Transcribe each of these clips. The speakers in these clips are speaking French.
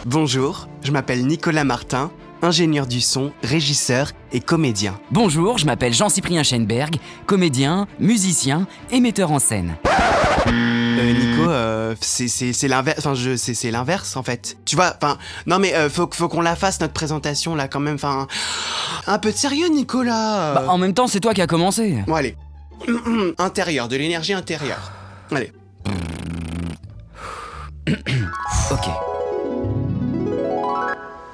Bonjour, je m'appelle Nicolas Martin, ingénieur du son, régisseur et comédien. Bonjour, je m'appelle Jean-Cyprien Schenberg, comédien, musicien et metteur en scène. Nico, c'est l'inverse, c'est l'inverse en fait. Tu vois, non mais faut qu'on la fasse notre présentation là quand même, un peu de sérieux Nicolas. En même temps, c'est toi qui as commencé. Bon allez, intérieur, de l'énergie intérieure. Allez. Ok.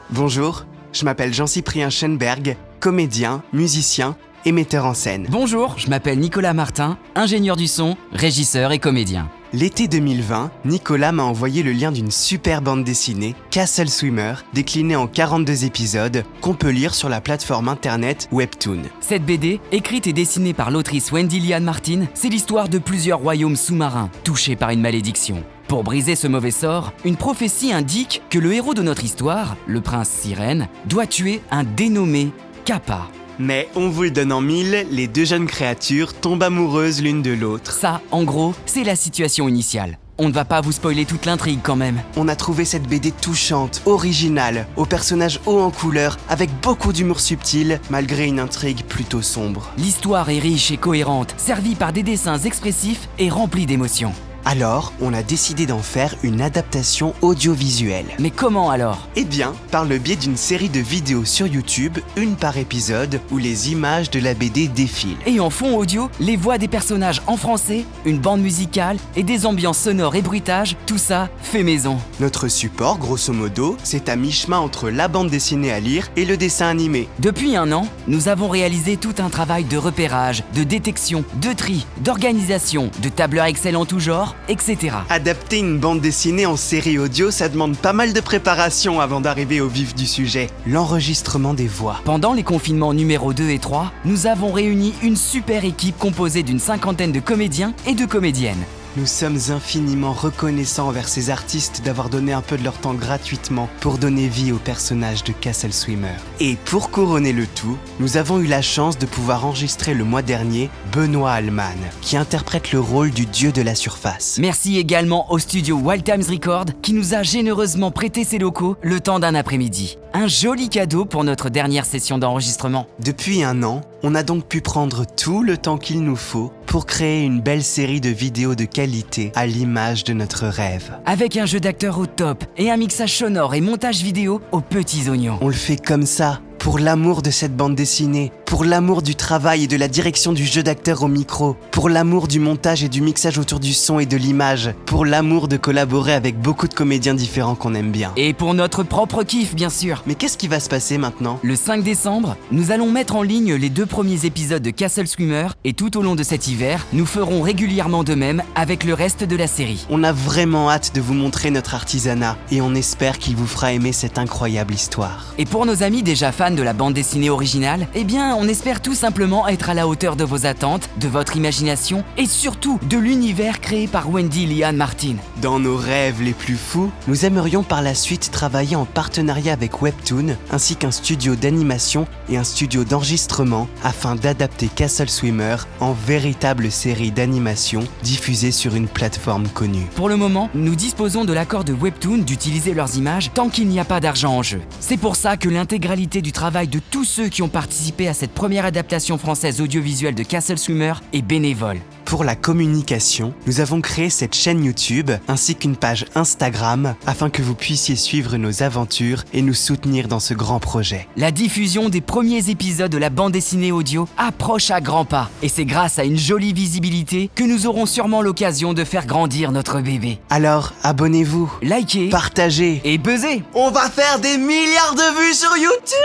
Bonjour, je m'appelle Jean-Cyprien Schenberg, comédien, musicien et metteur en scène. Bonjour, je m'appelle Nicolas Martin, ingénieur du son, régisseur et comédien. L'été 2020, Nicolas m'a envoyé le lien d'une super bande dessinée, Castle Swimmer, déclinée en 42 épisodes, qu'on peut lire sur la plateforme internet Webtoon. Cette BD, écrite et dessinée par l'autrice Wendy Liane Martin, c'est l'histoire de plusieurs royaumes sous-marins, touchés par une malédiction. Pour briser ce mauvais sort, une prophétie indique que le héros de notre histoire, le prince Sirène, doit tuer un dénommé Kappa. Mais on vous le donne en mille, les deux jeunes créatures tombent amoureuses l'une de l'autre. Ça, en gros, c'est la situation initiale. On ne va pas vous spoiler toute l'intrigue quand même. On a trouvé cette BD touchante, originale, aux personnages hauts en couleur, avec beaucoup d'humour subtil, malgré une intrigue plutôt sombre. L'histoire est riche et cohérente, servie par des dessins expressifs et remplis d'émotions. Alors, on a décidé d'en faire une adaptation audiovisuelle. Mais comment alors ? Eh bien, par le biais d'une série de vidéos sur YouTube, une par épisode, où les images de la BD défilent. Et en fond audio, les voix des personnages en français, une bande musicale et des ambiances sonores et bruitages, tout ça fait maison. Notre support, grosso modo, c'est à mi-chemin entre la bande dessinée à lire et le dessin animé. Depuis un an, nous avons réalisé tout un travail de repérage, de détection, de tri, d'organisation, de tableur Excel en tout genre, etc. Adapter une bande dessinée en série audio, ça demande pas mal de préparation avant d'arriver au vif du sujet, l'enregistrement des voix. Pendant les confinements numéro 2 et 3, nous avons réuni une super équipe composée d'une 50aine de comédiens et de comédiennes. Nous sommes infiniment reconnaissants envers ces artistes d'avoir donné un peu de leur temps gratuitement pour donner vie au personnage de Castle Swimmer. Et pour couronner le tout, nous avons eu la chance de pouvoir enregistrer le mois dernier Benoît Alman, qui interprète le rôle du dieu de la surface. Merci également au studio Wild Times Record qui nous a généreusement prêté ses locaux le temps d'un après-midi. Un joli cadeau pour notre dernière session d'enregistrement. Depuis un an, on a donc pu prendre tout le temps qu'il nous faut pour créer une belle série de vidéos de qualité à l'image de notre rêve. Avec un jeu d'acteurs au top et un mixage sonore et montage vidéo aux petits oignons. On le fait comme ça, pour l'amour de cette bande dessinée, pour l'amour du travail et de la direction du jeu d'acteur au micro, pour l'amour du montage et du mixage autour du son et de l'image, pour l'amour de collaborer avec beaucoup de comédiens différents qu'on aime bien. Et pour notre propre kiff, bien sûr. Mais qu'est-ce qui va se passer maintenant ? Le 5 décembre, nous allons mettre en ligne les 2 premiers épisodes de Castle Swimmer et tout au long de cet hiver, nous ferons régulièrement de même avec le reste de la série. On a vraiment hâte de vous montrer notre artisanat et on espère qu'il vous fera aimer cette incroyable histoire. Et pour nos amis déjà fans de la bande dessinée originale, eh bien, on espère tout simplement être à la hauteur de vos attentes, de votre imagination et surtout de l'univers créé par Wendy Liane Martin. Dans nos rêves les plus fous, nous aimerions par la suite travailler en partenariat avec Webtoon, ainsi qu'un studio d'animation et un studio d'enregistrement afin d'adapter Castle Swimmer en véritable série d'animation diffusée sur une plateforme connue. Pour le moment, nous disposons de l'accord de Webtoon d'utiliser leurs images tant qu'il n'y a pas d'argent en jeu. C'est pour ça que l'intégralité du travail de tous ceux qui ont participé à cette première adaptation française audiovisuelle de Castle Swimmer est bénévole. Pour la communication, nous avons créé cette chaîne YouTube ainsi qu'une page Instagram afin que vous puissiez suivre nos aventures et nous soutenir dans ce grand projet. La diffusion des premiers épisodes de la bande dessinée audio approche à grands pas et c'est grâce à une jolie visibilité que nous aurons sûrement l'occasion de faire grandir notre bébé. Alors, abonnez-vous, Likez, partagez et buzzez. On va faire des milliards de vues sur YouTube.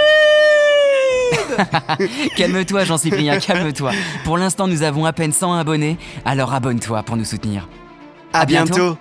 Calme-toi Jean-Cyprien, calme-toi. Pour l'instant, nous avons à peine 100 abonnés, alors abonne-toi pour nous soutenir. À bientôt.